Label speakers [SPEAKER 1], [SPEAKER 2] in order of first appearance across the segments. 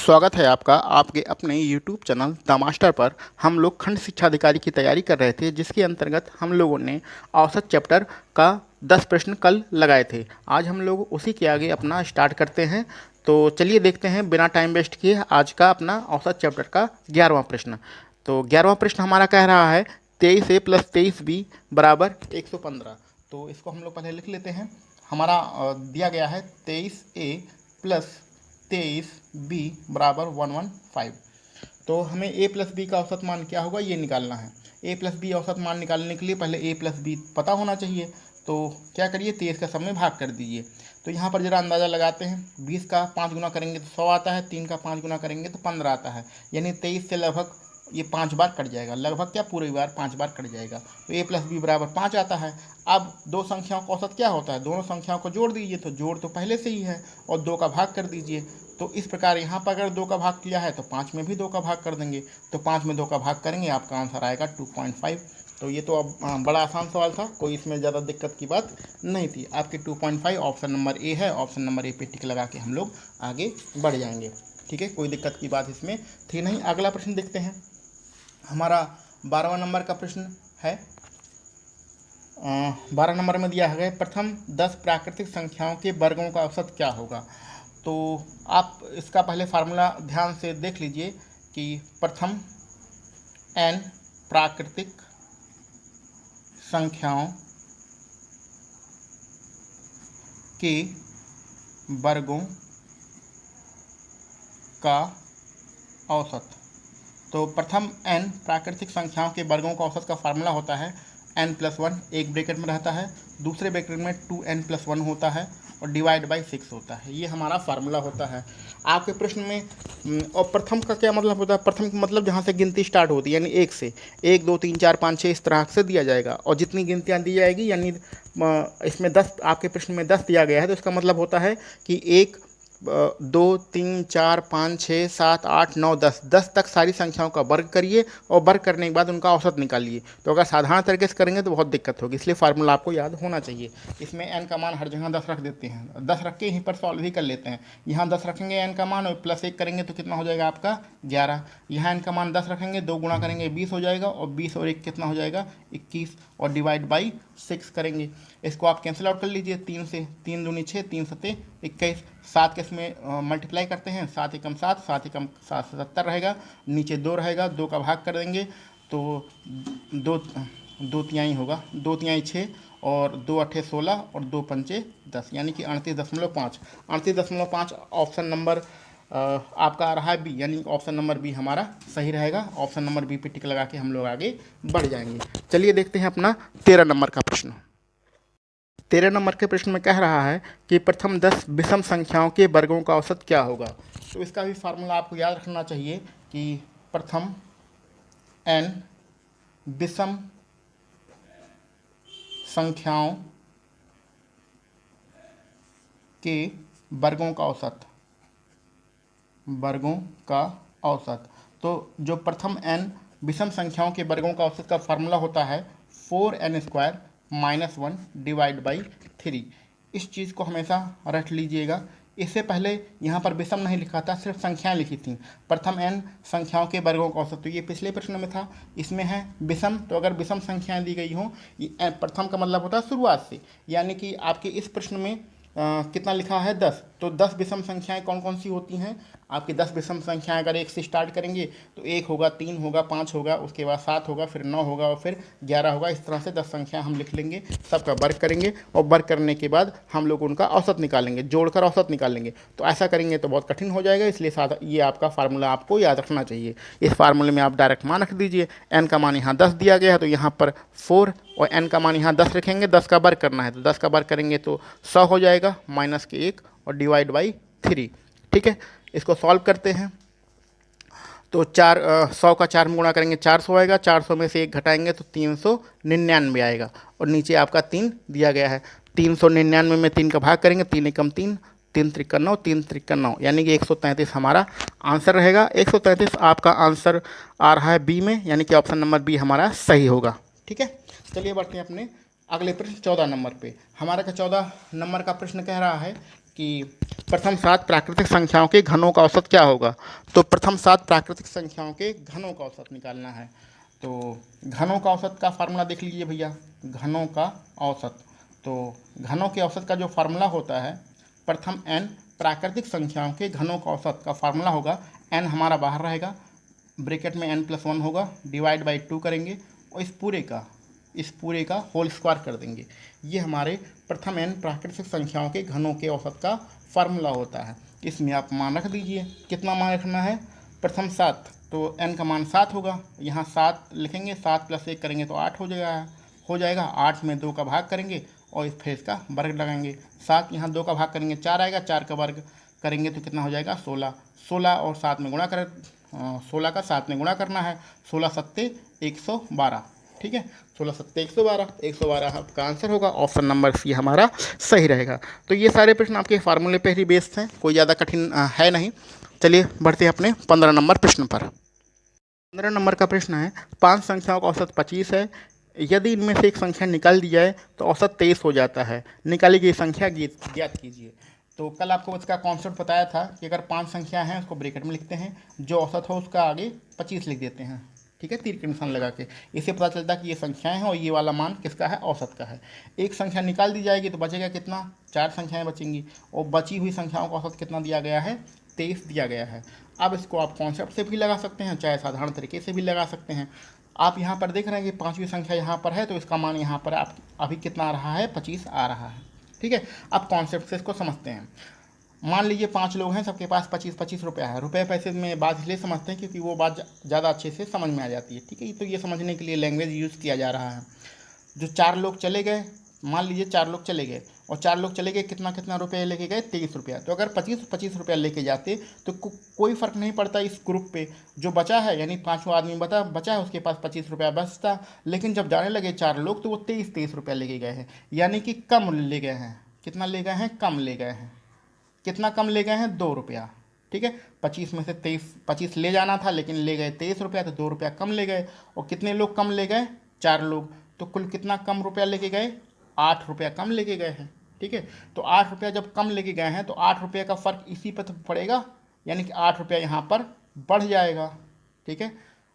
[SPEAKER 1] स्वागत है आपका आपके अपने YouTube चैनल द मास्टर पर। हम लोग खंड शिक्षा अधिकारी की तैयारी कर रहे थे, जिसके अंतर्गत हम लोगों ने औसत चैप्टर का 10 प्रश्न कल लगाए थे। आज हम लोग उसी के आगे अपना स्टार्ट करते हैं। तो चलिए देखते हैं बिना टाइम वेस्ट किए आज का अपना औसत चैप्टर का 11वां प्रश्न। तो 11वां प्रश्न हमारा कह रहा है 23A + 23B बराबर 115। तो इसको हम लोग पहले लिख लेते हैं। हमारा दिया गया है 23A + 23B बराबर 115। तो हमें A + B का औसत मान क्या होगा ये निकालना है। A + B औसत मान निकालने के लिए पहले A + B पता होना चाहिए। तो क्या करिए, 23 का सब में भाग कर दीजिए। तो यहाँ पर जरा अंदाज़ा लगाते हैं। 20 का 5 गुना करेंगे तो 100 आता है, 3 का 5 गुना करेंगे तो 15 आता है। यानी 23 से लगभग ये 5 बार कट जाएगा, लगभग क्या पूरी बार 5 बार कट जाएगा। तो A + B बराबर 5 आता है। अब दो संख्याओं का औसत क्या होता है, दोनों संख्याओं को जोड़ दीजिए। तो जोड़ तो पहले से ही है और 2 का भाग कर दीजिए। तो इस प्रकार यहाँ पर अगर 2 का भाग किया है तो 5 में भी 2 का भाग कर देंगे। तो 5 में 2 का भाग करेंगे, आपका आंसर आएगा 2.5। तो ये तो अब बड़ा आसान सवाल था, कोई इसमें ज़्यादा दिक्कत की बात नहीं थी। आपके 2.5 ऑप्शन नंबर ए है। ऑप्शन नंबर ए पे टिक लगा के हम लोग आगे बढ़ जाएंगे। ठीक है, कोई दिक्कत की बात इसमें थी नहीं। अगला प्रश्न देखते हैं। हमारा 12वां नंबर का प्रश्न है। 12 नंबर में दिया है प्रथम 10 प्राकृतिक संख्याओं के वर्गों का औसत क्या होगा। तो आप इसका पहले फार्मूला ध्यान से देख लीजिए कि प्रथम n प्राकृतिक संख्याओं के वर्गों का औसत। तो प्रथम n प्राकृतिक संख्याओं के वर्गों का औसत का फार्मूला होता है n+1, एक ब्रैकेट में रहता है, दूसरे ब्रैकेट में 2n+1 होता है और डिवाइड बाई 6 होता है। ये हमारा फार्मूला होता है आपके प्रश्न में। और प्रथम का क्या मतलब होता है, प्रथम का मतलब जहाँ से गिनती स्टार्ट होती है, यानी 1 से 1 2 3 4 5 6 इस तरह से दिया जाएगा। और जितनी गिनतियाँ दी जाएगी, यानी इसमें 10, आपके प्रश्न में 10 दिया गया है, तो इसका मतलब होता है कि 1 2 3 4 5 6 7 8 9 10 तक सारी संख्याओं का वर्ग करिए और वर्ग करने के बाद उनका औसत निकालिए। तो अगर साधारण तरीके से करेंगे तो बहुत दिक्कत होगी, इसलिए फार्मूला आपको याद होना चाहिए। इसमें n का मान हर जगह 10 रख देते हैं, 10 रख के यहीं पर सॉल्व भी कर लेते हैं। यहाँ 10 रखेंगे n का मान और +1 करेंगे तो कितना हो जाएगा आपका 11। यहाँ n का मान 10 रखेंगे, 2 गुणा करेंगे 20 हो जाएगा और 20 और 1 कितना हो जाएगा 21 और डिवाइड बाई 6 करेंगे। इसको आप कैंसिल आउट कर लीजिए, 3 से 3 दूनी 6, 3 सत्ते 21, 7 के इसमें मल्टीप्लाई करते हैं, 7 एकम 7, 7 एकम 7 70 रहेगा, नीचे 2 रहेगा, 2 का भाग कर देंगे तो 2 तिहाई होगा, 2 तिहाई 6 और 2 अट्ठे 16 और 2 पंचे 10, यानी कि 38.5। 38.5 ऑप्शन नंबर आपका आ रहा है बी, यानी ऑप्शन नंबर बी हमारा सही रहेगा। ऑप्शन नंबर बी पे टिक लगा के हम लोग आगे बढ़ जाएंगे। चलिए देखते हैं अपना 13 नंबर का प्रश्न। 13 नंबर के प्रश्न में कह रहा है कि प्रथम 10 विषम संख्याओं के वर्गों का औसत क्या होगा। तो इसका भी फार्मूला आपको याद रखना चाहिए कि प्रथम n विषम संख्याओं के वर्गों का औसत, वर्गों का औसत। तो जो प्रथम n विषम संख्याओं के वर्गों का औसत का फार्मूला होता है 4n² - 1 डिवाइड बाई 3। इस चीज़ को हमेशा रख लीजिएगा। इससे पहले यहाँ पर विषम नहीं लिखा था, सिर्फ संख्याएं लिखी थी। प्रथम n संख्याओं के वर्गों का औसत, तो ये पिछले प्रश्न में था, इसमें है विषम। तो अगर विषम संख्याएं दी गई हों, प्रथम का मतलब होता है शुरुआत से, यानी कि आपके इस प्रश्न में कितना लिखा है 10। तो 10 विषम संख्याएं कौन कौन सी होती हैं आपकी? 10 विषम संख्याएं अगर 1 से स्टार्ट करेंगे तो 1 होगा, 3 होगा, 5 होगा, उसके बाद 7 होगा, फिर 9 होगा और फिर 11 होगा। इस तरह से 10 संख्या हम लिख लेंगे, सबका वर्ग करेंगे और वर्ग करने के बाद हम लोग उनका औसत निकालेंगे, जोड़कर औसत निकालेंगे। तो ऐसा करेंगे तो बहुत कठिन हो जाएगा, इसलिए ये आपका फार्मूला आपको याद रखना चाहिए। इस फार्मूले में आप डायरेक्ट मान रख दीजिए। n का मान यहाँ 10 दिया गया है तो यहाँ पर 4 और n का मान यहाँ 10 रखेंगे, 10 का वर्ग करना है तो 10 का वर्ग करेंगे तो 100 हो जाएगा, माइनस के 1 और डिवाइड बाई 3। ठीक है, इसको सॉल्व करते हैं तो 100 का 4 में गुणा करेंगे 400 आएगा, 400 में से 1 घटाएंगे तो 399 आएगा और नीचे आपका 3 दिया गया है। 399 में 3 का भाग करेंगे, 3 एकम 3, 3 त्रिक 9, 3 त्रिक 9, यानी कि 133 हमारा आंसर रहेगा। 133 आपका आंसर आ रहा है बी में, यानी कि ऑप्शन नंबर बी हमारा सही होगा। ठीक है, चलिए बढ़ते हैं अपने अगले प्रश्न 14 नंबर पे। हमारा का 14 नंबर का प्रश्न कह रहा है कि प्रथम 7 प्राकृतिक संख्याओं के घनों का औसत क्या होगा। तो प्रथम 7 प्राकृतिक संख्याओं के घनों का औसत निकालना है। तो घनों का औसत का फार्मूला देख लीजिए भैया, घनों का औसत। तो घनों के औसत का जो फार्मूला होता है, प्रथम n प्राकृतिक संख्याओं के घनों का औसत का फार्मूला होगा, n हमारा बाहर रहेगा, ब्रैकेट में n+1 होगा, डिवाइड बाई 2 करेंगे और इस पूरे का होल स्क्वायर कर देंगे। ये हमारे प्रथम n प्राकृतिक संख्याओं के घनों के औसत का फार्मूला होता है। इसमें आप मान रख दीजिए, कितना मान रखना है, प्रथम 7, तो n का मान 7 होगा, यहाँ 7 लिखेंगे, 7 + 1 करेंगे तो 8 हो जाएगा। 8 में 2 का भाग करेंगे और फिर इसका वर्ग लगाएंगे। 7 यहाँ 2 का भाग करेंगे 4 आएगा, 4 का वर्ग करेंगे तो कितना हो जाएगा 16। 16 और 7 में गुणा कर 16 का 7 में गुणा करना है, 16 सत्ते 112, ठीक है, 16 सत्ते 112 आपका आंसर होगा। ऑप्शन नंबर सी हमारा सही रहेगा। तो ये सारे प्रश्न आपके फार्मूले पे ही बेस्ड हैं, कोई ज़्यादा कठिन है नहीं। चलिए बढ़ते हैं अपने 15 नंबर प्रश्न पर। 15 नंबर का प्रश्न है, 5 संख्याओं का औसत 25 है, यदि इनमें से एक संख्या निकाल दी जाए तो औसत 23 हो जाता है, निकाली गई संख्या ज्ञात कीजिए। तो कल आपको इसका कॉन्सेप्ट बताया था कि अगर 5 संख्या हैं उसको ब्रैकेट में लिखते हैं, जो औसत हो उसका आगे 25 लिख देते हैं, ठीक है, तीर के निशान लगा के। इससे पता चलता है कि ये संख्याएं हैं और ये वाला मान किसका है, औसत का है। एक संख्या निकाल दी जाएगी तो बचेगा कितना, 4 संख्याएं बचेंगी, और बची हुई संख्याओं का औसत कितना दिया गया है, 23 दिया गया है। अब इसको आप कॉन्सेप्ट से भी लगा सकते हैं, चाहे साधारण तरीके से भी लगा सकते हैं। आप यहाँ पर देख रहे हैं कि 5वीं संख्या यहाँ पर है, तो इसका मान यहाँ पर आप अभी कितना आ रहा है, 25 आ रहा है, ठीक है। अब कॉन्सेप्ट से इसको समझते हैं। मान लीजिए 5 लोग हैं, सबके पास 25-25 रुपया है। रुपये पैसे में बात इसलिए समझते हैं क्योंकि वो बात ज़्यादा अच्छे से समझ में आ जाती है, ठीक है। तो ये समझने के लिए लैंग्वेज यूज़ किया जा रहा है। जो 4 लोग चले गए, मान लीजिए 4 लोग चले गए और 4 लोग चले गए, कितना कितना रुपये लेके गए, 23 रुपया। तो अगर 25-25 रुपया लेके जाते तो कोई फ़र्क नहीं पड़ता इस ग्रुप पे। जो बचा है, यानी 5वां आदमी बचा है, उसके पास 25 रुपया बचता। लेकिन जब जाने लगे 4 लोग तो वो 23-23 रुपया लेके गए हैं, यानी कि कम ले गए हैं। कितना ले गए हैं, कम ले गए हैं। कितना कम ले गए हैं, 2 रुपया, ठीक है। 25 में से 25 ले जाना था, लेकिन ले गए 23 रुपया, तो 2 रुपया कम ले गए। और कितने लोग कम ले गए, 4 लोग, तो कुल कितना कम रुपया लेके गए, 8 रुपया कम लेके गए हैं, ठीक है। तो 8 रुपया जब कम लेके गए हैं तो 8 रुपये का फ़र्क इसी पर तो पड़ेगा, यानी कि 8 रुपया यहाँ पर बढ़ जाएगा, ठीक है।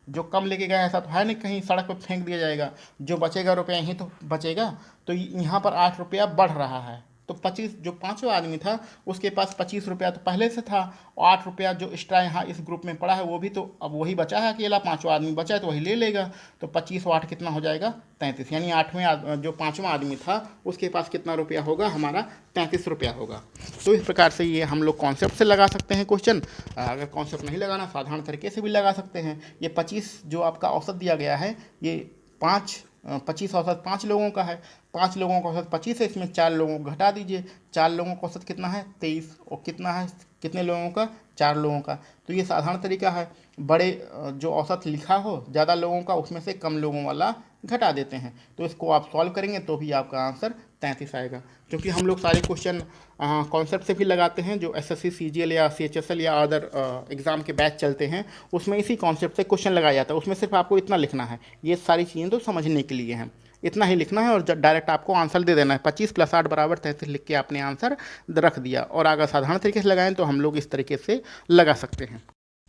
[SPEAKER 1] जो कम लेके गए ऐसा तो है नहीं कहीं सड़क पर फेंक दिया जाएगा, जो बचेगा रुपया यहीं तो बचेगा। तो यहाँ पर 8 रुपया बढ़ रहा है। तो 25, जो 5वां आदमी था उसके पास 25 रुपया तो पहले से था, और 8 रुपया जो एक्स्ट्रा यहाँ इस ग्रुप में पड़ा है वो भी तो अब वही बचा है, अकेला 5वां आदमी बचा है तो वही ले लेगा। तो 25 और 8 कितना हो जाएगा, 33, यानी 8वें जो 5वां आदमी था उसके पास कितना रुपया होगा, हमारा 33 रुपया होगा। तो इस प्रकार से ये हम लोग कॉन्सेप्ट से लगा सकते हैं क्वेश्चन। अगर कॉन्सेप्ट नहीं लगाना, साधारण तरीके से भी लगा सकते हैं। ये 25 जो आपका औसत दिया गया है, ये 25 औसत 5 लोगों का है, 5 लोगों का औसत 25 है, इसमें 4 लोगों को घटा दीजिए। 4 लोगों का औसत कितना है, 23, और कितना है, कितने लोगों का, 4 लोगों का। तो ये साधारण तरीका है, बड़े जो औसत लिखा हो ज़्यादा लोगों का, उसमें से कम लोगों वाला घटा देते हैं। तो इसको आप सॉल्व करेंगे तो भी आपका आंसर 33 आएगा। क्योंकि हम लोग सारे क्वेश्चन कॉन्सेप्ट से भी लगाते हैं, जो एसएससी सीजीएल या सीएचएसएल या अदर एग्ज़ाम के बैच चलते हैं उसमें इसी कॉन्सेप्ट से क्वेश्चन लगाया जाता है। उसमें सिर्फ आपको इतना लिखना है, ये सारी चीज़ें तो समझने के लिए हैं, इतना ही लिखना है और डायरेक्ट आपको आंसर दे देना है। 25 + 8 = 33 लिख के आपने आंसर रख दिया। और अगर साधारण तरीके से लगाएं तो हम लोग इस तरीके से लगा सकते हैं।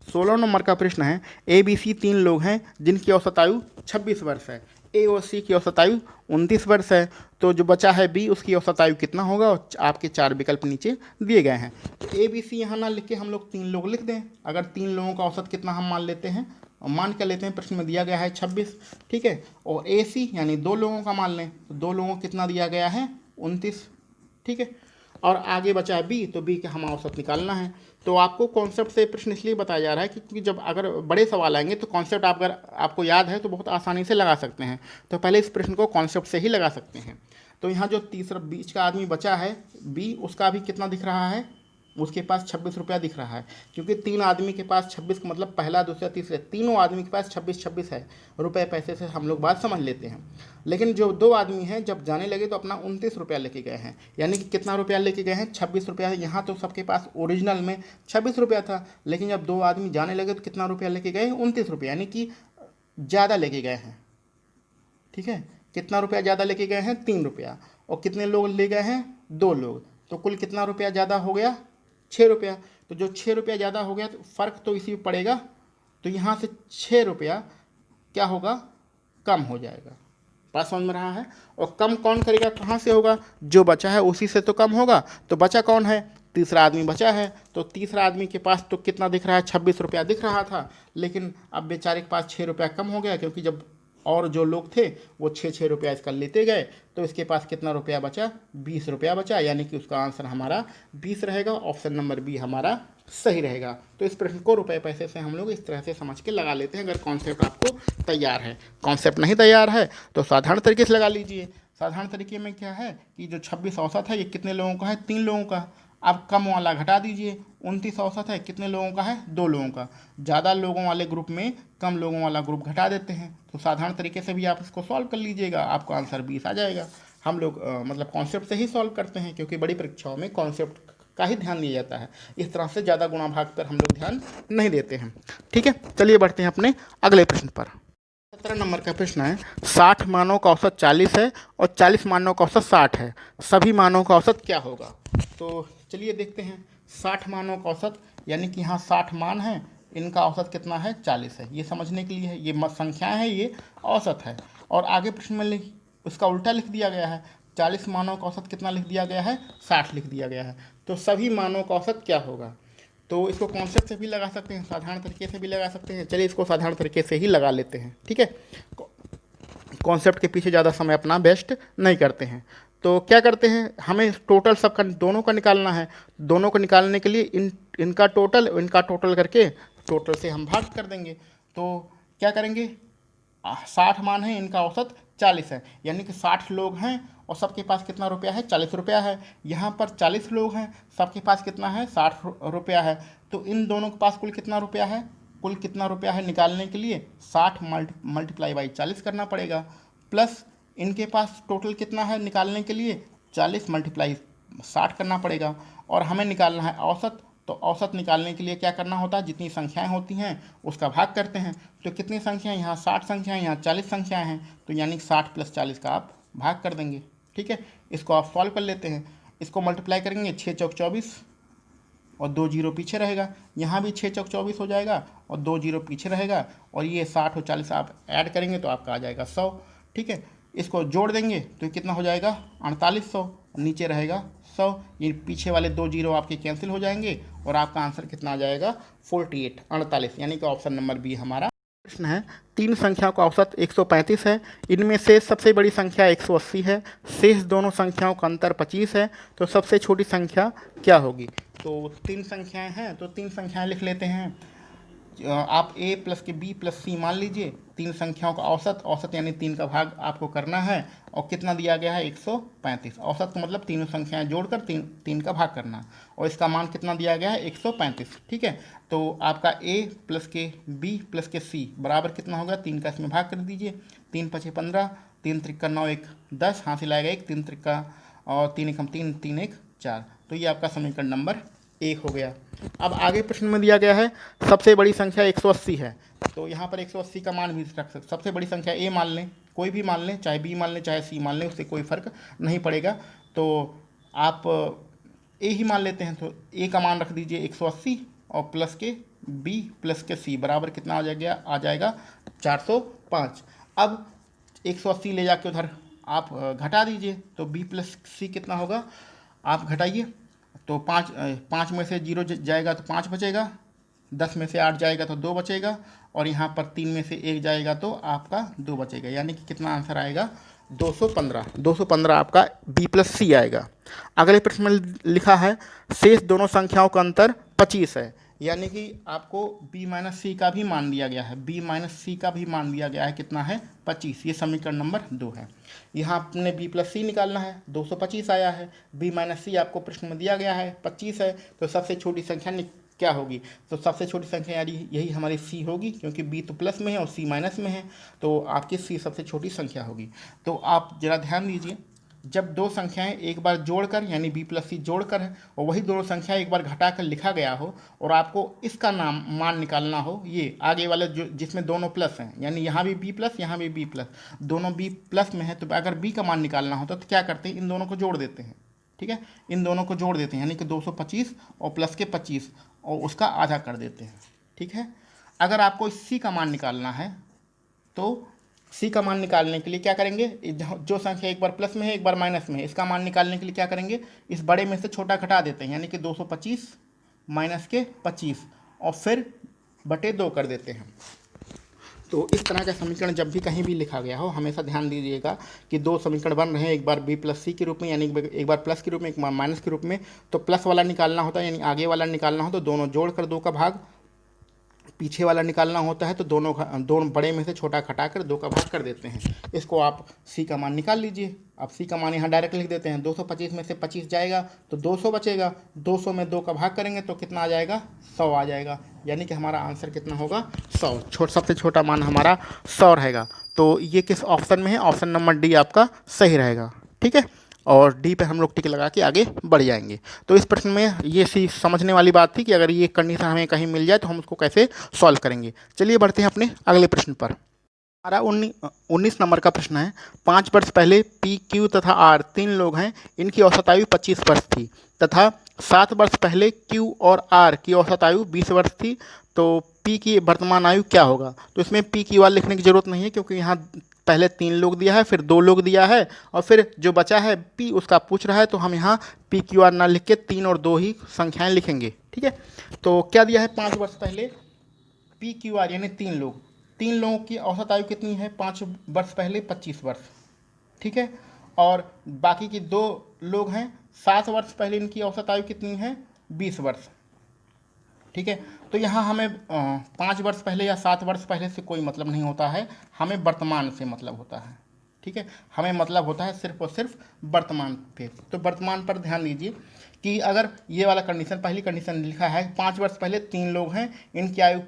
[SPEAKER 1] 16 नंबर का प्रश्न है, ए बी सी 3 लोग हैं जिनकी औसत आयु 26 वर्ष है। ए और सी की औसत आयु 29 वर्ष है। तो जो बचा है बी, उसकी औसत आयु कितना होगा, और आपके 4 विकल्प नीचे दिए गए हैं। तो ए बी सी यहाँ ना लिख के हम लोग 3 लोग लिख दें। अगर 3 लोगों का औसत कितना हम मान लेते हैं, मान के लेते हैं, प्रश्न में दिया गया है 26, ठीक है। और ए सी यानी 2 लोगों का मान लें, तो 2 लोगों को कितना दिया गया है, 29, ठीक है। और आगे बचा है बी, तो बी का हम औसत निकालना है। तो आपको कॉन्सेप्ट से प्रश्न इसलिए बताया जा रहा है क्योंकि जब अगर बड़े सवाल आएंगे तो कॉन्सेप्ट अगर आपको याद है तो बहुत आसानी से लगा सकते हैं। तो पहले इस प्रश्न को कॉन्सेप्ट से ही लगा सकते हैं। तो यहाँ जो तीसरा बीच का आदमी बचा है बी, उसका भी कितना दिख रहा है, उसके पास 26 रुपया दिख रहा है। क्योंकि 3 आदमी के पास 26 का मतलब पहला दूसरा तीसरा तीनों आदमी के पास 26 है। रुपये पैसे से हम लोग बात समझ लेते हैं। लेकिन जो 2 आदमी हैं जब जाने लगे तो अपना 29 रुपया लेके गए हैं, यानी कि कितना रुपया लेके गए हैं, 26 रुपया है। यहाँ तो सबके पास ओरिजिनल में 26 रुपया था, लेकिन जब 2 आदमी जाने लगे तो कितना रुपया लेके गए, 29 रुपया, यानी कि ज़्यादा लेके गए हैं, ठीक है। कितना रुपया ज़्यादा लेके गए हैं, 3 रुपया। और कितने लोग ले गए हैं, 2 लोग। तो कुल कितना रुपया ज़्यादा हो गया, 6 रुपया। तो जो 6 रुपया ज़्यादा हो गया तो फ़र्क तो इसी में पड़ेगा, तो यहाँ से 6 रुपया क्या होगा, कम हो जाएगा। बात समझ में रहा है। और कम कौन करेगा, कहाँ से होगा, जो बचा है उसी से तो कम होगा। तो बचा कौन है, तीसरा आदमी बचा है। तो तीसरा आदमी के पास तो कितना दिख रहा है, 26 रुपया दिख रहा था, लेकिन अब बेचारे के पास 6 रुपया कम हो गया, क्योंकि जब और जो लोग थे वो 6 रुपया इसका लेते गए, तो इसके पास कितना रुपया बचा, 20 रुपया बचा, यानी कि उसका आंसर हमारा 20 रहेगा। ऑप्शन नंबर बी हमारा सही रहेगा। तो इस प्रश्न को रुपए पैसे से हम लोग इस तरह से समझ के लगा लेते हैं, अगर कॉन्सेप्ट आपको तैयार है। कॉन्सेप्ट नहीं तैयार है तो साधारण तरीके से लगा लीजिए। साधारण तरीके में क्या है कि जो 26 औसत है ये कितने लोगों का है, 3 लोगों का। आप कम वाला घटा दीजिए, 29 औसत है, कितने लोगों का है, 2 लोगों का। ज़्यादा लोगों वाले ग्रुप में कम लोगों वाला ग्रुप घटा देते हैं। तो साधारण तरीके से भी आप इसको सॉल्व कर लीजिएगा, आपका आंसर 20 आ जाएगा। हम लोग मतलब कॉन्सेप्ट से ही सॉल्व करते हैं, क्योंकि बड़ी परीक्षाओं में कॉन्सेप्ट का ही ध्यान दिया जाता है। इस तरह से ज़्यादा गुणा भाग पर हम लोग ध्यान नहीं देते हैं। ठीक है, चलिए बढ़ते हैं अपने अगले प्रश्न पर। 17 नंबर का प्रश्न है, 60 मानों का औसत 40 है और 40 मानों का औसत 60 है, सभी मानों का औसत क्या होगा। तो चलिए देखते हैं। 60 मानों का औसत यानी कि यहाँ 60 मान हैं, इनका औसत कितना है, 40 है। ये समझने के लिए है, ये संख्याएं हैं, ये औसत है। और आगे प्रश्न में उसका उल्टा लिख दिया गया है, 40 मानों का औसत कितना लिख दिया गया है, 60 लिख दिया गया है। तो सभी मानों का औसत क्या होगा। तो इसको कॉन्सेप्ट से भी लगा सकते हैं, साधारण तरीके से भी लगा सकते हैं। चलिए इसको साधारण तरीके से ही लगा लेते हैं। ठीक है, कॉन्सेप्ट के पीछे ज़्यादा समय अपना वेस्ट नहीं करते हैं। तो क्या करते हैं, हमें टोटल सबका दोनों का निकालना है। दोनों को निकालने के लिए इनका टोटल करके टोटल से हम भाग कर देंगे। तो क्या करेंगे, 60 मान है, इनका औसत 40 है, यानी कि 60 लोग हैं और सबके पास कितना रुपया है, 40 रुपया है। यहाँ पर 40 लोग हैं, सबके पास कितना है, 60 रुपया है। तो इन दोनों के पास कुल कितना रुपया है, कुल कितना रुपया है निकालने के लिए 60 मल्टीप्लाई बाई 40 करना पड़ेगा, प्लस इनके पास टोटल कितना है निकालने के लिए 40 मल्टीप्लाई 60 करना पड़ेगा। और हमें निकालना है औसत, तो औसत निकालने के लिए क्या करना होता है, जितनी संख्याएं होती हैं उसका भाग करते हैं। तो कितनी संख्याएं, यहाँ 60 संख्याएं, यहाँ 40 संख्याएं हैं, तो यानी 60 + 40 का आप भाग कर देंगे। ठीक है, इसको आप सॉल्व कर लेते हैं। इसको मल्टीप्लाई करेंगे, 6 चौक 24 और 2 जीरो पीछे रहेगा। यहाँ भी 6 चौक 24 हो जाएगा और 2 जीरो पीछे रहेगा। और ये 60 और 40 आप ऐड करेंगे तो आपका आ जाएगा 100। ठीक है, इसको जोड़ देंगे तो कितना हो जाएगा, 4800, नीचे रहेगा 100। ये पीछे वाले 2 जीरो आपके कैंसिल हो जाएंगे और आपका आंसर कितना आ जाएगा, 48, 48, यानी कि ऑप्शन नंबर बी हमारा प्रश्न है। 3 संख्याओं का औसत 135 है, इनमें से सबसे बड़ी संख्या 180 है, शेष दोनों संख्याओं का अंतर 25 है, तो सबसे छोटी संख्या क्या होगी। तो 3 संख्याएं हैं, तो 3 संख्याएं लिख लेते हैं। आप a + के b + c मान लीजिए। 3 संख्याओं का औसत यानी 3 का भाग आपको करना है, और कितना दिया गया है, 135। औसत का मतलब तीनों संख्याएं जोड़कर 3 का भाग करना, और इसका मान कितना दिया गया है, 135। ठीक है, तो आपका a + के b + के c बराबर कितना होगा, 3 का इसमें भाग कर दीजिए। 3 × 5 = 15, 3 × 3 = 9, 1 10, हासिल आएगा 1, 3 × 3 और 3 × 3 = 3, 1 4। तो ये आपका समीकरण नंबर 1 हो गया। अब आगे प्रश्न में दिया गया है सबसे बड़ी संख्या 180 है, तो यहाँ पर 180 का मान भी रख सकते। सबसे बड़ी संख्या a मान लें, कोई भी मान लें, चाहे b मान लें चाहे c मान लें, उससे कोई फर्क नहीं पड़ेगा। तो आप a ही मान लेते हैं, तो a का मान रख दीजिए 180 और प्लस के b + के c बराबर कितना आ जाएगा 405। अब 180 ले जाके उधर आप घटा दीजिए, तो b + c कितना होगा, आप घटाइए। तो 5 में से 0 जाएगा तो 5 बचेगा, 10 में से 8 जाएगा तो 2 बचेगा, और यहाँ पर 3 में से 1 जाएगा तो आपका 2 बचेगा, यानी कि कितना आंसर आएगा, 215। 215 आपका b + c आएगा। अगले प्रश्न में लिखा है शेष दोनों संख्याओं का अंतर 25 है, यानी कि आपको b - c का भी मान दिया गया है। b - c का भी मान दिया गया है, कितना है, 25। ये समीकरण नंबर 2 है। यहाँ आपने b + c निकालना है, 225 आया है। b - c आपको प्रश्न में दिया गया है, 25 है। तो सबसे छोटी संख्या क्या होगी, तो सबसे छोटी संख्या यानी यही हमारी c होगी, क्योंकि b तो प्लस में है और c माइनस में है, तो आपकी c सबसे छोटी संख्या होगी। तो आप जरा ध्यान दीजिए, जब दो संख्याएं एक बार जोड़कर यानी b + c जोड़कर है, और वही दोनों संख्याएं एक बार घटाकर लिखा गया हो, और आपको इसका मान निकालना हो, ये आगे वाले जो जिसमें दोनों प्लस हैं, यानी यहाँ भी b+, यहाँ भी b+, दोनों b+ में है, तो अगर b का मान निकालना होता तो क्या करते हैं, इन दोनों को जोड़ देते हैं। ठीक है, इन दोनों को जोड़ देते हैं, यानी कि 225 और प्लस के 25 और उसका आधा कर देते हैं। ठीक है, अगर आपको सी का मान निकालना है तो सी का मान निकालने के लिए क्या करेंगे, जो संख्या एक बार प्लस में है एक बार माइनस में है, इसका मान निकालने के लिए क्या करेंगे, इस बड़े में से छोटा घटा देते हैं, यानी कि 225 माइनस के 25 और फिर बटे 2 कर देते हैं। तो इस तरह का समीकरण जब भी कहीं भी लिखा गया हो हमेशा ध्यान दीजिएगा कि दो समीकरण बन रहे हैं, एक बार बी प्लस सी के रूप में, यानी एक बार प्लस के रूप में, एक बार माइनस के रूप में। तो प्लस वाला निकालना होता है, यानी आगे वाला निकालना हो तो दोनों जोड़कर 2 का भाग, पीछे वाला निकालना होता है तो दोनों बड़े में से छोटा घटाकर 2 का भाग कर देते हैं। इसको आप सी का मान निकाल लीजिए। अब सी का मान यहाँ डायरेक्ट लिख देते हैं, 225 में से 25 जाएगा तो 200 बचेगा, 200 में 2 का भाग करेंगे तो कितना आ जाएगा, 100 आ जाएगा, यानी कि हमारा आंसर कितना होगा, 100। सबसे छोटा मान हमारा 100 रहेगा। तो ये किस ऑप्शन में है, ऑप्शन नंबर डी आपका सही रहेगा। ठीक है, और डी पे हम लोग टिक लगा के आगे बढ़ जाएंगे। तो इस प्रश्न में ये सी समझने वाली बात थी कि अगर ये कंडीशन हमें कहीं मिल जाए तो हम उसको कैसे सॉल्व करेंगे। चलिए बढ़ते हैं अपने अगले प्रश्न पर। हमारा 19 नंबर का प्रश्न है, 5 वर्ष पहले पी, क्यू तथा आर 3 लोग हैं, इनकी औसत आयु 25 वर्ष थी तथा 7 वर्ष पहले क्यू और आर की औसत आयु 20 वर्ष थी। तो पी की वर्तमान आयु क्या होगा। तो इसमें पी क्यू आर लिखने की जरूरत नहीं है, क्योंकि यहाँ पहले 3 लोग दिया है, फिर 2 लोग दिया है और फिर जो बचा है पी उसका पूछ रहा है, तो हम यहाँ पी क्यू आर ना लिख के 3 और 2 ही संख्याएं लिखेंगे। ठीक है, तो क्या दिया है, 5 वर्ष पहले पी क्यू आर यानी 3 लोग, 3 लोगों की औसत आयु कितनी है, 5 वर्ष पहले 25 वर्ष। ठीक है, और बाकी की 2 लोग हैं, 7 वर्ष पहले इनकी औसत आयु कितनी है, 20 वर्ष। ठीक है, तो यहाँ हमें 5 वर्ष पहले या 7 वर्ष पहले से कोई मतलब नहीं होता है, हमें वर्तमान से मतलब होता है। ठीक है, हमें मतलब होता है सिर्फ और सिर्फ वर्तमान पे। तो वर्तमान पर ध्यान दीजिए कि अगर ये वाला कंडीशन, पहली कंडीशन लिखा है 5 वर्ष पहले 3 लोग हैं, इनकी आयु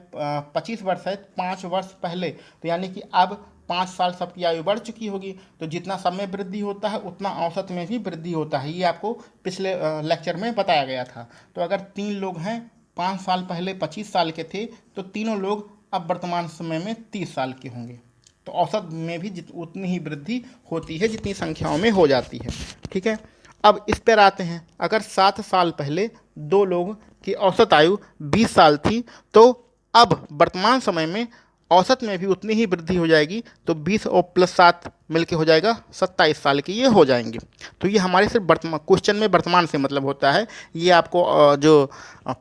[SPEAKER 1] 25 वर्ष है, 5 वर्ष पहले, तो यानी कि अब 5 साल सबकी आयु बढ़ चुकी होगी। तो जितना सब में वृद्धि होता है उतना औसत में भी वृद्धि होता है, ये आपको पिछले लेक्चर में बताया गया था। तो अगर 3 लोग हैं, 5 साल पहले 25 साल के थे, तो तीनों लोग अब वर्तमान समय में 30 साल के होंगे। तो औसत में भी उतनी ही वृद्धि होती है जितनी संख्याओं में हो जाती है। ठीक है, अब इस पर आते हैं, अगर 7 साल पहले 2 लोगों की औसत आयु 20 साल थी, तो अब वर्तमान समय में औसत में भी उतनी ही वृद्धि हो जाएगी, तो 20 और प्लस 7 मिलके हो जाएगा 27 साल की ये हो जाएंगे। तो ये हमारे सिर्फ वर्तमान क्वेश्चन में वर्तमान से मतलब होता है। ये आपको जो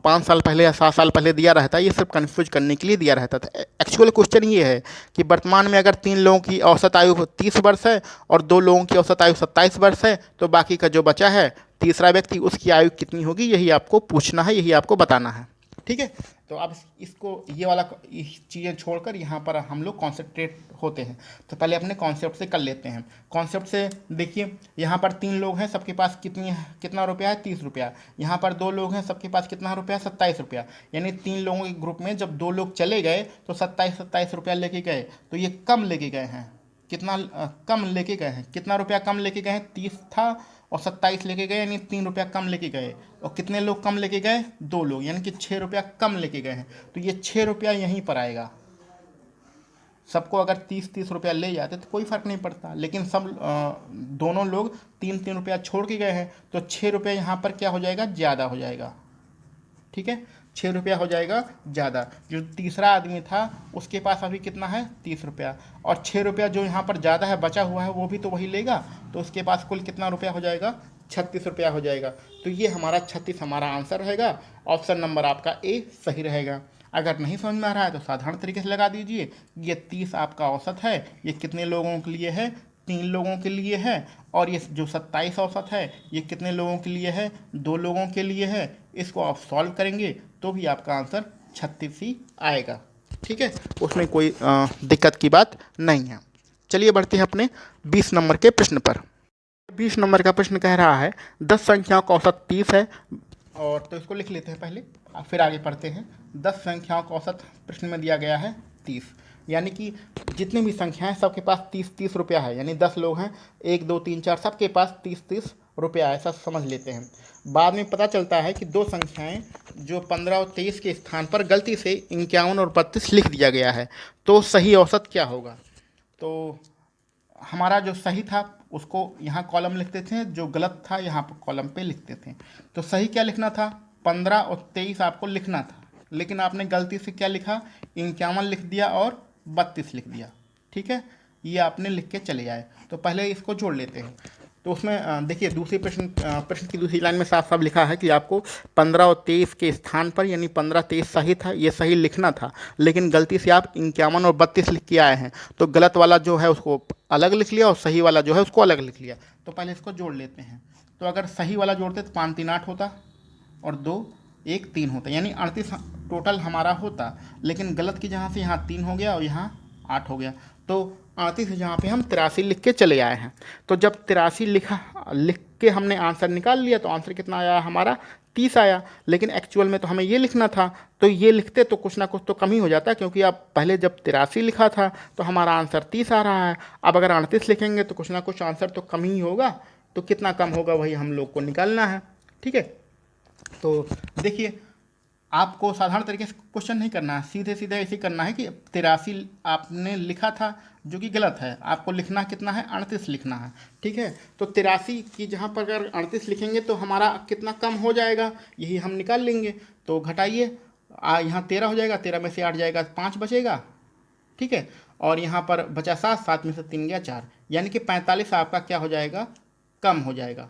[SPEAKER 1] 5 साल पहले या 7 साल पहले दिया रहता है, ये सिर्फ कन्फ्यूज करने के लिए दिया रहता था। एक्चुअल क्वेश्चन ये है कि वर्तमान में अगर 3 लोगों की औसत आयु 30 वर्ष है और 2 लोगों की औसत आयु 27 वर्ष है, तो बाकी का जो बचा है तीसरा व्यक्ति, उसकी आयु कितनी होगी, यही आपको पूछना है, यही आपको बताना है। ठीक है, तो अब इसको ये वाला चीज़ें छोड़कर यहाँ पर हम लोग कॉन्सेंट्रेट होते हैं। तो पहले अपने कॉन्सेप्ट से कर लेते हैं। कॉन्सेप्ट से देखिए, यहाँ पर 3 लोग हैं, सबके पास कितना रुपया है, 30 रुपया। यहाँ पर 2 लोग हैं, सबके पास कितना रुपया है, 27 रुपया। यानी 3 लोगों के ग्रुप में जब 2 लोग चले गए तो 27 रुपया लेके गए, तो ये कम लेके गए हैं। कितना कम लेके गए हैं, कितना रुपया कम लेके गए हैं, 30 था और 27 लेके गए, यानी 3 रुपया कम लेके गए। और कितने लोग कम लेके गए, 2 लोग, यानी कि 6 रुपया कम लेके गए हैं। तो ये 6 रुपया यहीं पर आएगा। सबको अगर 30 रुपया ले जाते तो कोई फ़र्क नहीं पड़ता, लेकिन सब दोनों लोग 3 रुपया छोड़ के गए हैं, तो 6 रुपया यहाँ पर क्या हो जाएगा, ज़्यादा हो जाएगा। ठीक है, 6 रुपया हो जाएगा ज़्यादा। जो तीसरा आदमी था उसके पास अभी कितना है, 30 रुपया, और 6 रुपया जो यहाँ पर ज़्यादा है बचा हुआ है वो भी तो वही लेगा, तो उसके पास कुल कितना रुपया हो जाएगा, 36 रुपया हो जाएगा। तो ये हमारा 36 हमारा आंसर रहेगा। ऑप्शन नंबर आपका ए सही रहेगा। अगर नहीं समझ में आ रहा है तो साधारण तरीके से लगा दीजिए, ये 30 आपका औसत है, ये कितने लोगों के लिए है, 3 लोगों के लिए है, और ये जो 27 औसत है ये कितने लोगों के लिए है, 2 लोगों के लिए है। इसको आप सॉल्व करेंगे तो भी आपका आंसर 36 ही आएगा। ठीक है, उसमें कोई दिक्कत की बात नहीं है। चलिए बढ़ते हैं अपने 20 नंबर के प्रश्न पर। 20 नंबर का प्रश्न कह रहा है 10 संख्याओं का औसत 30 है, और तो इसको लिख लेते हैं पहले, फिर आगे पढ़ते हैं। 10 संख्याओं का औसत प्रश्न में दिया गया है 30, यानी कि जितनी भी संख्याएं सबके पास 30 रुपया है, यानी 10 लोग हैं, 1 2 3 4 सबके पास 30 रुपया, ऐसा समझ लेते हैं। बाद में पता चलता है कि 2 संख्याएं जो 15 और 23 के स्थान पर गलती से 51 और 32 लिख दिया गया है, तो सही औसत क्या होगा। तो हमारा जो सही था उसको यहाँ कॉलम लिखते थे, जो गलत था यहाँ पर कॉलम पे लिखते थे। तो सही क्या लिखना था, 15 और 23 आपको लिखना था, लेकिन आपने गलती से क्या लिखा, 51 लिख दिया और 32 लिख दिया। ठीक है, ये आपने लिख के चले आए। तो पहले इसको जोड़ लेते हैं। तो उसमें देखिए दूसरी प्रश्न की दूसरी लाइन में साफ साफ लिखा है कि आपको 15 और 23 के स्थान पर, यानी 15 23 सही था, ये सही लिखना था, लेकिन गलती से आप 51 और 32 लिख के आए हैं। तो गलत वाला जो है उसको अलग लिख लिया और सही वाला जो है उसको अलग लिख लिया। तो पहले इसको जोड़ लेते हैं। तो अगर सही वाला जोड़ते तो 5 3 8 होता और 2 1 3 होता, यानी 38 टोटल हमारा होता। लेकिन गलत की जहाँ से यहाँ 3 हो गया और यहाँ 8 हो गया। तो 38 जहाँ पे हम 83 लिख के चले आए हैं। तो जब 83 लिख के हमने आंसर निकाल लिया तो आंसर कितना आया हमारा, 30 आया। लेकिन एक्चुअल में तो हमें ये लिखना था, तो ये लिखते तो कुछ ना कुछ तो कमी हो जाता, क्योंकि अब पहले जब 83 लिखा था तो हमारा आंसर 30 आ रहा है। अब अगर 38 लिखेंगे तो कुछ ना कुछ आंसर तो कम ही होगा। तो कितना कम होगा वही हम लोग को निकालना है। ठीक है, तो देखिए आपको साधारण तरीके से क्वेश्चन नहीं करना है, सीधे सीधे ऐसे करना है कि 83 आपने लिखा था जो कि गलत है, आपको लिखना कितना है, 38 लिखना है। ठीक है, तो 83 की जहाँ पर अगर 38 लिखेंगे तो हमारा कितना कम हो जाएगा, यही हम निकाल लेंगे। तो घटाइए, यहाँ 13 हो जाएगा, 13 में से 8 जाएगा 5 बचेगा। ठीक है, और यहाँ पर बचा 7, 7 में से 3 गया 4, यानी कि 45 आपका क्या हो जाएगा, कम हो जाएगा।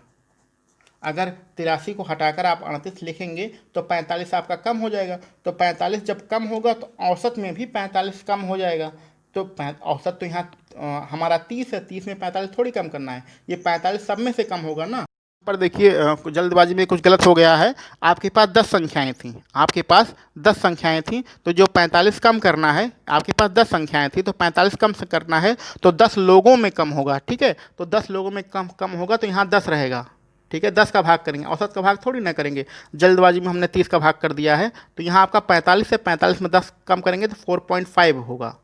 [SPEAKER 1] अगर 83 को हटाकर आप 38 लिखेंगे तो 45 आपका कम हो जाएगा। तो 45 जब कम होगा तो औसत में भी 45 कम हो जाएगा। तो औसत तो यहाँ हमारा 30 है, 30 में 45 थोड़ी कम करना है, ये 45 सब में से कम होगा ना। पर देखिए जल्दबाजी में कुछ गलत हो गया है। आपके पास 10 संख्याएं थीं, आपके पास 10 संख्याएं थीं, तो जो 45 कम करना है, आपके पास 10 संख्याएं थी तो 45 कम से करना है तो 10 लोगों में कम होगा। ठीक है, तो 10 लोगों में कम होगा तो यहाँ 10 रहेगा। ठीक है, 10 का भाग करेंगे, औसत का भाग थोड़ी ना करेंगे। जल्दबाजी में हमने 30 का भाग कर दिया है, तो यहाँ आपका 45 है, 45 में 10 कम करेंगे तो 4.5 होगा।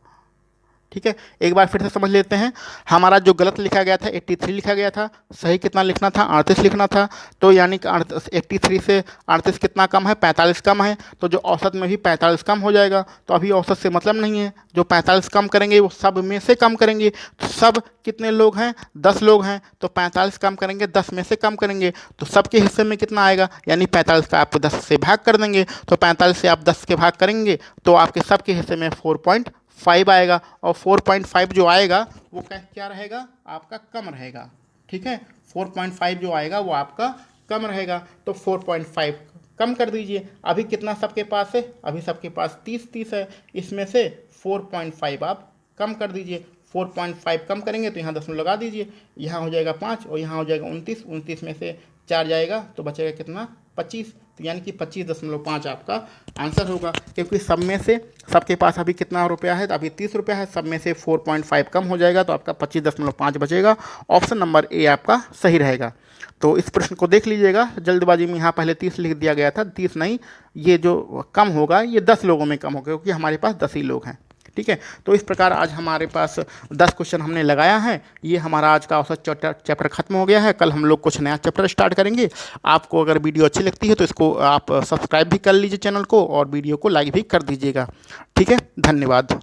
[SPEAKER 1] ठीक है, एक बार फिर से समझ लेते हैं। हमारा जो गलत लिखा गया था 83 लिखा गया था, सही कितना लिखना था, 38 लिखना था। तो यानी कि 83 से 38 कितना कम है, 45 कम है। तो जो औसत में भी 45 कम हो जाएगा। तो अभी औसत से मतलब नहीं है, जो 45 कम करेंगे वो सब में से कम करेंगे। तो सब कितने लोग हैं, 10 लोग हैं, तो 45 कम करेंगे 10 में से कम करेंगे तो सबके हिस्से में कितना आएगा, यानी 45 का आप 10 से भाग कर देंगे। तो 45 से आप 10 के भाग करेंगे तो आपके सबके हिस्से में 4.5 आएगा। और 4.5 जो आएगा वो क्या रहेगा, आपका कम रहेगा। ठीक है, 4.5 जो आएगा वो आपका कम रहेगा। तो 4.5 कम कर दीजिए। अभी कितना सबके पास है, अभी सबके पास 30 है, इसमें से 4.5 आप कम कर दीजिए। 4.5 कम करेंगे तो यहाँ 10 लगा दीजिए, यहाँ हो जाएगा 5 और यहाँ हो जाएगा 29, 29 में से 4 जाएगा तो बचेगा कितना, 25। तो यानी कि 25.5 आपका आंसर होगा, क्योंकि सब में से सबके पास अभी कितना रुपया है, तो अभी 30 रुपया है, सब में से 4.5 कम हो जाएगा तो आपका 25.5 बचेगा। ऑप्शन नंबर ए आपका सही रहेगा। तो इस प्रश्न को देख लीजिएगा, जल्दबाजी में यहाँ पहले 30 लिख दिया गया था, 30 नहीं, ये जो कम होगा ये 10 लोगों में कम होगा, क्योंकि हमारे पास 10 ही लोग हैं। ठीक है, तो इस प्रकार आज हमारे पास 10 क्वेश्चन हमने लगाया है। ये हमारा आज का औसत चैप्टर खत्म हो गया है। कल हम लोग कुछ नया चैप्टर स्टार्ट करेंगे। आपको अगर वीडियो अच्छी लगती है तो इसको आप सब्सक्राइब भी कर लीजिए चैनल को, और वीडियो को लाइक भी कर दीजिएगा। ठीक है, धन्यवाद।